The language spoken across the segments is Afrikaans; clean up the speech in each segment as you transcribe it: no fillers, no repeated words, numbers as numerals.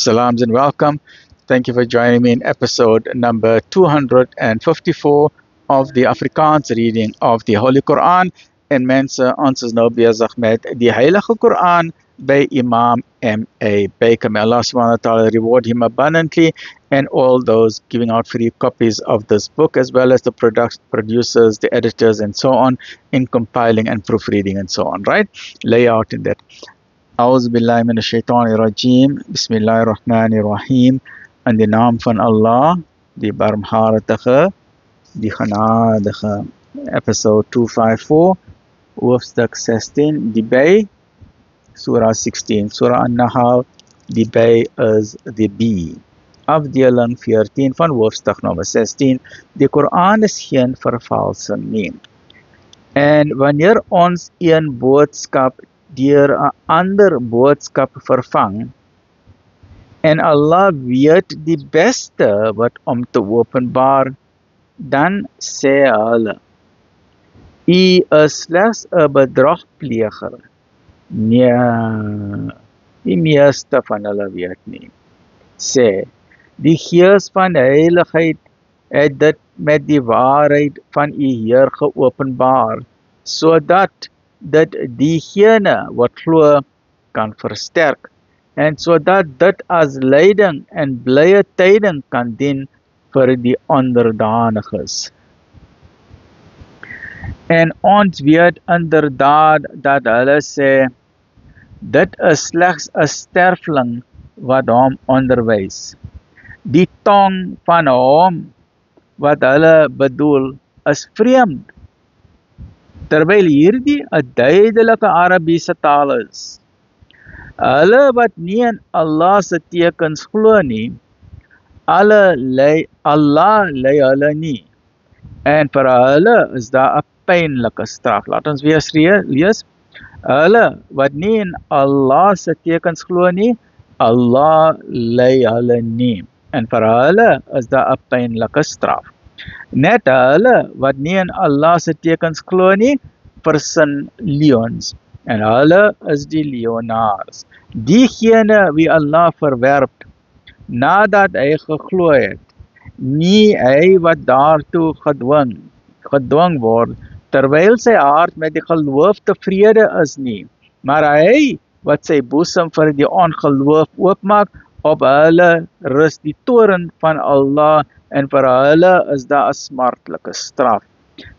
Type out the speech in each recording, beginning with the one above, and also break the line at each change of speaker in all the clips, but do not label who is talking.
Salams and welcome. Thank you for joining me in episode number 254 of the Afrikaans reading of the Holy Quran. En mensen, ons is nou bezig met die Heilige Quran by Imam M.A. Baker. May Allah subhanahu wa ta'ala reward him abundantly and all those giving out free copies of this book, as well as the producers, the editors, and so on, in compiling and proofreading and so on, right? Lay out in that. A'udhu billahi minash shaitanir rajim. Bismillahir rahmanir rahim. In die naam van Allah, die barmhartige, die genadige. Episode 254, hoofstuk 16, die by, Surah 16. Surah An-Nahl, die by is die B. Afdeling 14 van hoofstuk nummer 16. Die Koran is geen vervalsing nie. En wanneer ons een boodskap deur 'n ander boodskap vervang, en Allah weet die beste wat om te openbaar, dan sê hulle, U is slegs 'n bedrogpleger. Nee, die meeste van hulle weet nie. Sê, die Gees van heiligheid het dit met die waarheid van U Heer geopenbaar, sodat dit diegene wat glo kan versterk, en sodat dit as leiding en blye tyding kan dien vir die onderdaniges. En ons weet inderdaad dat hulle sê, dit is slegs 'n sterfling wat hom onderwys. Die tong van hom wat hulle bedoel is vreemd, terwyl hierdie 'n duidelike Arabiese taal is. Hulle wat nie in Allah se tekens glo nie, Allah lei hulle nie, en vir hulle is daar 'n pynlike straf. Laat ons weer lees. Hulle wat nie in Allah se tekens glo nie, Allah lei hulle nie, en vir hulle is daar 'n pynlike straf. Net hulle wat nie in Allah se tekens glo nie, versin leeuns, en hulle is die leeunaars. Diegene wie Allah verwerp, nadat hy geglo het, nie hy wat daartoe gedwing word, terwyl sy hart met die geloof tevrede is nie, maar hy wat sy boesem vir die ongeloof oopmaak, op hulle rus die toorn van Allah, en vir hulle is daar 'n smartlike straf.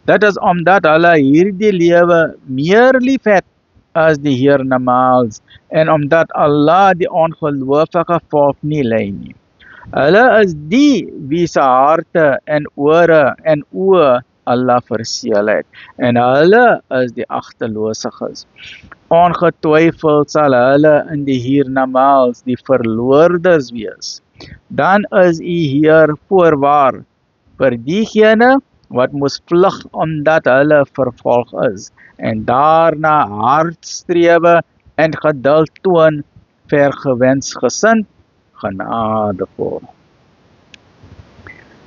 Dit is omdat hulle hierdie lewe meer liefhet as die hiernamaals, en omdat Allah die ongelowige volk nie lei nie. Hulle is die wie se harte en ore en oë Allah verseël het, en hulle is die agtelosiges. Ongetwyfeld sal hulle in die hiernamaals die verloorders wees. Dan is U Heer voorwaar vir diegene wat moes vlug omdat hulle vervolg is, en daarna hard strewe en geduld toon, vergewensgesind, genadevol.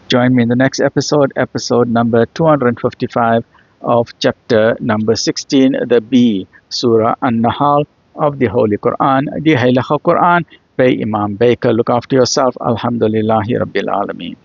Join me in the next episode number 255 of chapter number 16, the B, Surah An-Nahl of the Holy Quran, the Heilige Quran, by Imam Baker. Look after yourself. Alhamdulillahi Rabbil Alameen.